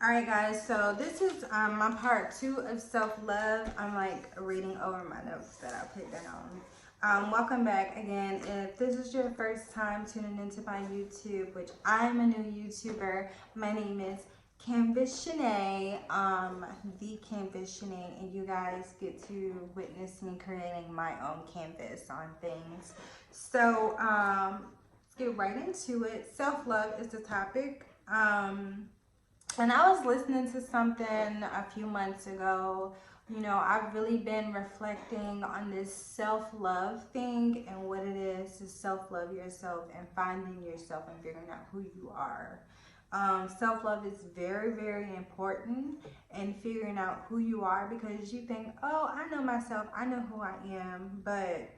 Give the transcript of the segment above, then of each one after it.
All right, guys, so this is my part 2 of self-love. I'm like reading over my notes that I put down. Welcome back again. If this is your first time tuning into my YouTube, which I'm a new YouTuber, my name is Canvas Shanay, the Canvas Shanay, and you guys get to witness me creating my own canvas on things. So let's get right into it. Self-love is the topic. And I was listening to something a few months ago. I've really been reflecting on this self-love thing and what it is to self-love yourself and finding yourself and figuring out who you are. Self-love is very, very important in figuring out who you are, because you think, oh, I know myself, I know who I am, but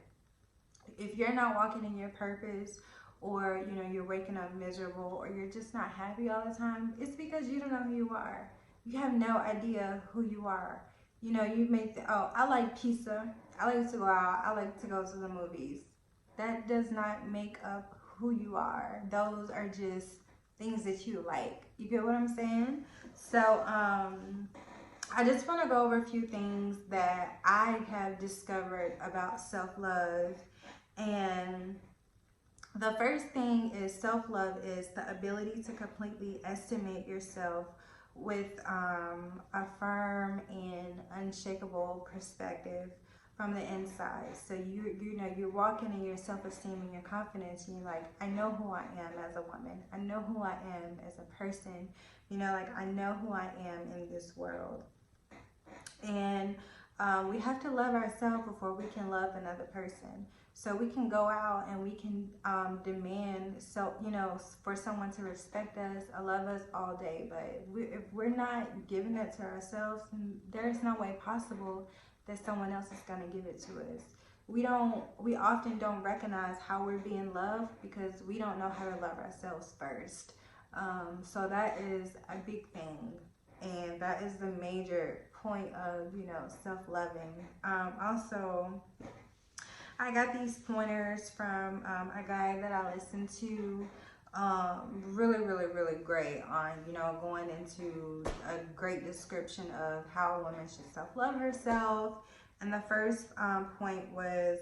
if you're not walking in your purpose, or you're waking up miserable, or you're just not happy all the time, it's because you don't know who you are. You have no idea who you are. You may think, oh, I like pizza, I like to go out, I like to go to the movies. That does not make up who you are. Those are just things that you like. You get what I'm saying? So I just want to go over a few things that I have discovered about self-love. And the first thing is, self-love is the ability to completely estimate yourself with a firm and unshakable perspective from the inside. So you're walking in your self-esteem and your confidence, and you're like, I know who I am as a woman. I know who I am as a person. I know who I am in this world. And we have to love ourselves before we can love another person. So we can go out and we can demand, for someone to respect us or love us all day. But if we're not giving it to ourselves, there's no way possible that someone else is going to give it to us. We often don't recognize how we're being loved because we don't know how to love ourselves first. So that is a big thing. And that is the major point of, self-loving. Also, I got these pointers from a guy that I listened to. Really, really, really great on, going into a great description of how a woman should self-love herself. And the first point was,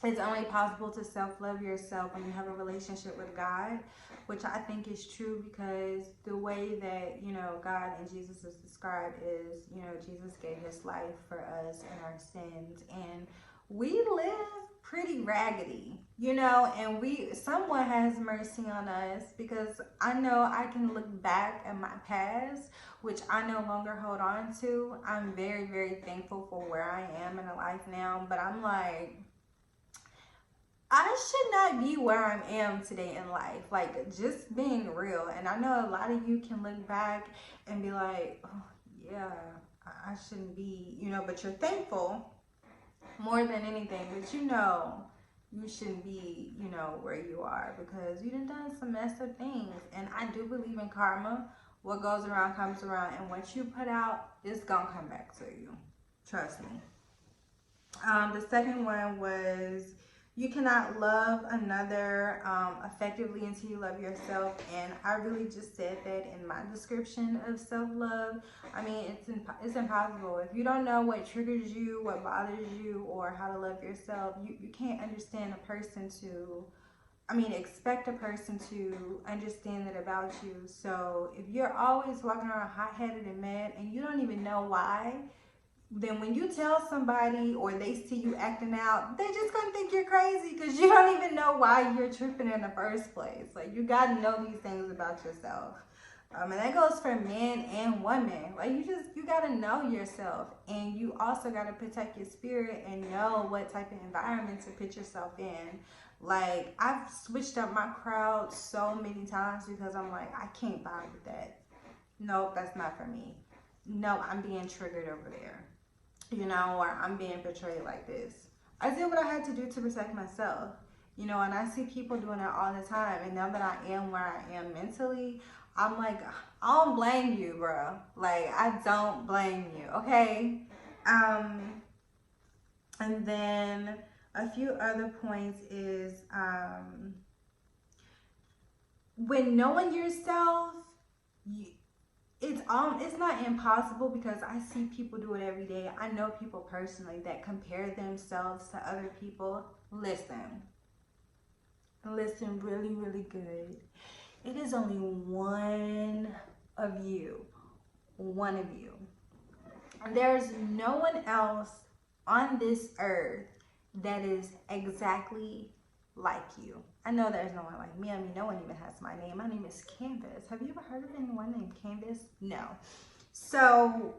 it's only possible to self-love yourself when you have a relationship with God, which I think is true, because the way that, God and Jesus is described is, Jesus gave his life for us and our sins, and we live pretty raggedy, and someone has mercy on us, because I know I can look back at my past, which I no longer hold on to. I'm very, very thankful for where I am in life now, but I'm like, I should not be where I am today in life. Like, just being real. And I know a lot of you can look back and be like, oh, yeah, I shouldn't be, but you're thankful more than anything. But you shouldn't be, where you are, because you done some messed up things. And I do believe in karma. What goes around comes around. And what you put out is going to come back to you. Trust me. The second one was, you cannot love another effectively until you love yourself. And I really just said that in my description of self-love. I mean, it's impossible. If you don't know what triggers you, what bothers you, or how to love yourself, you can't understand a person expect a person to understand it about you. So if you're always walking around hot-headed and mad and you don't even know why, then when you tell somebody or they see you acting out, they just gonna think you're crazy, because you don't even know why you're tripping in the first place. Like, you gotta know these things about yourself. And that goes for men and women. Like, you gotta know yourself, and you also gotta protect your spirit and know what type of environment to put yourself in. Like, I've switched up my crowd so many times because I'm like, I can't vibe with that. Nope, that's not for me. No, I'm being triggered over there. Or I'm being portrayed like this. I did what I had to do to protect myself, and I see people doing it all the time. And now that I am where I am mentally, I'm like, I don't blame you, bro. Like, I don't blame you, okay? And then a few other points is, when knowing yourself, it's not impossible, because I see people do it every day. I know people personally that compare themselves to other people. Listen really, really good. It is only one of you. There's no one else on this earth that is exactly like you. I know there's no one like me. I mean, no one even has my name. My name is Canvas. Have you ever heard of anyone named Canvas? No. So,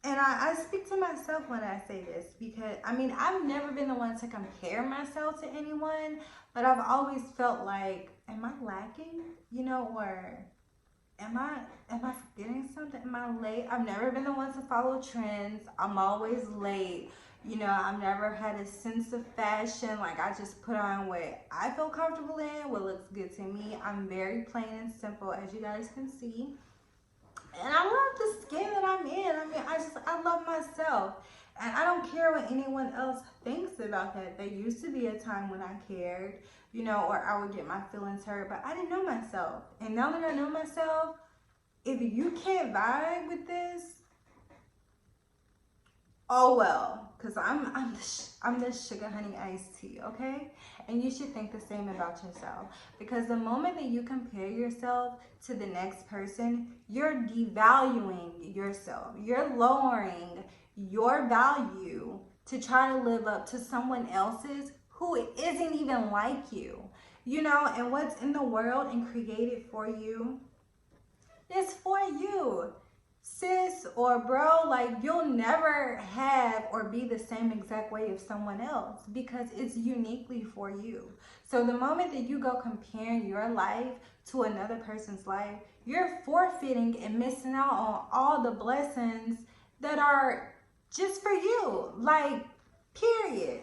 and I speak to myself when I say this, because I mean, I've never been the one to compare myself to anyone, but I've always felt like, am I lacking? You know, or am I forgetting something? Am I late? I've never been the one to follow trends. I'm always late. You know, I've never had a sense of fashion. Like, I just put on what I feel comfortable in, what looks good to me. I'm very plain and simple, as you guys can see. And I love the skin that I'm in. I mean, I love myself. And I don't care what anyone else thinks about that. There used to be a time when I cared, you know, or I would get my feelings hurt, but I didn't know myself. And now that I know myself, if you can't vibe with this, oh well, because I'm the sugar honey iced tea, okay? And you should think the same about yourself, because the moment that you compare yourself to the next person, you're devaluing yourself. You're lowering your value to try to live up to someone else's who isn't even like you. You know, and what's in the world and created for you is for you. Sis or bro, like, you'll never have or be the same exact way as someone else, because it's uniquely for you. So the moment that you go comparing your life to another person's life, you're forfeiting and missing out on all the blessings that are just for you. Like, period.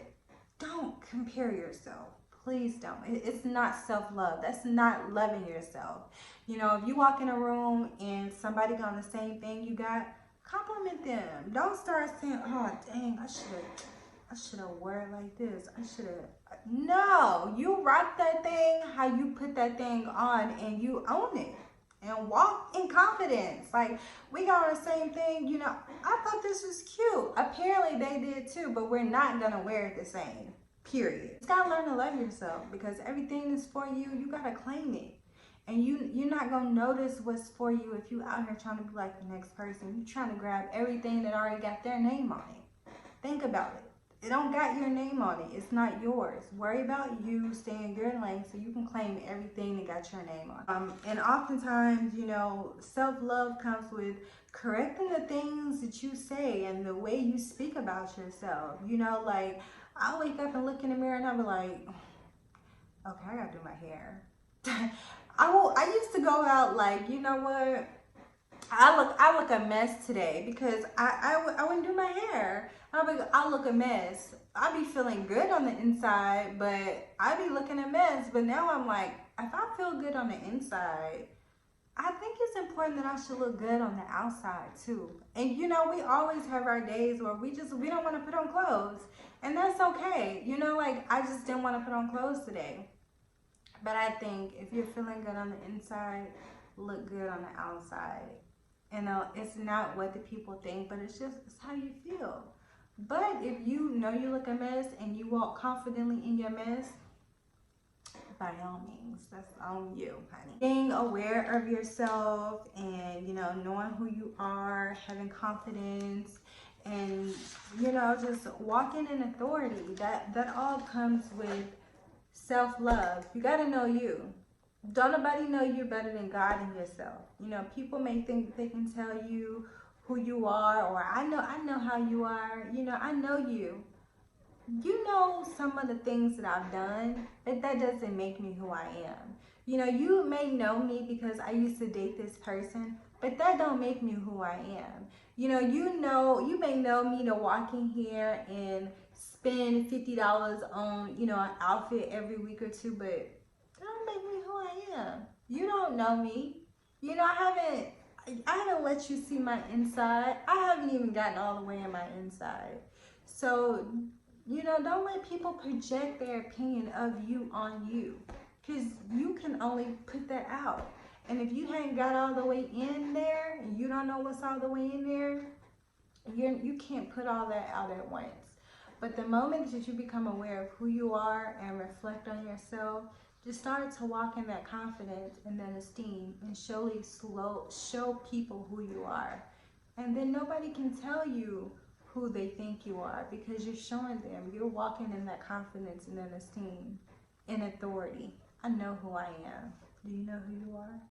Don't compare yourself. Please don't. It's not self-love. That's not loving yourself. You know, if you walk in a room and somebody got the same thing you got, compliment them. Don't start saying, oh, dang, I should have wore it like this. No, you rock that thing how you put that thing on, and you own it. And walk in confidence. Like, we got on the same thing, you know, I thought this was cute. Apparently they did too, but we're not gonna wear it the same. Period. You gotta learn to love yourself, because everything is for you. You gotta claim it. And you're not gonna notice what's for you if you out here trying to be like the next person. You're trying to grab everything that already got their name on it. Think about it. It don't got your name on it. It's not yours. Worry about you, stay in your lane so you can claim everything that got your name on. And oftentimes, you know, self-love comes with correcting the things that you say and the way you speak about yourself. You know, like, I wake up and look in the mirror and I'll be like, okay, I gotta do my hair. I used to go out like, you know what? I look a mess today, because I wouldn't do my hair. I look a mess. I be feeling good on the inside, but I be looking a mess. But now I'm like, if I feel good on the inside, I think it's important that I should look good on the outside too. And you know, we always have our days where we don't want to put on clothes, and that's okay. You know, like, I just didn't want to put on clothes today. But I think if you're feeling good on the inside, look good on the outside. And it's not what the people think, but it's how you feel. But if you know you look a mess and you walk confidently in your mess, by all means, that's on you, honey. Being aware of yourself and, you know, knowing who you are, having confidence, and, you know, just walking in authority. That all comes with self-love. You got to know you. Don't nobody know you better than God and yourself. You know, people may think they can tell you who you are, or I know how you are. You know, I know you. You know some of the things that I've done, but that doesn't make me who I am. You know, you may know me because I used to date this person, but that don't make me who I am. You know, you may know me to walk in here and spend $50 on, you know, an outfit every week or two, but that don't make me who I am. You don't know me. You know, I haven't let you see my inside. I haven't even gotten all the way in my inside. So, you know, don't let people project their opinion of you on you, because you can only put that out. And if you ain't got all the way in there and you don't know what's all the way in there, you can't put all that out at once. But the moment that you become aware of who you are and reflect on yourself, just start to walk in that confidence and that esteem and show people who you are. And then nobody can tell you who they think you are because you're showing them. You're walking in that confidence and that esteem and authority. I know who I am. Do you know who you are?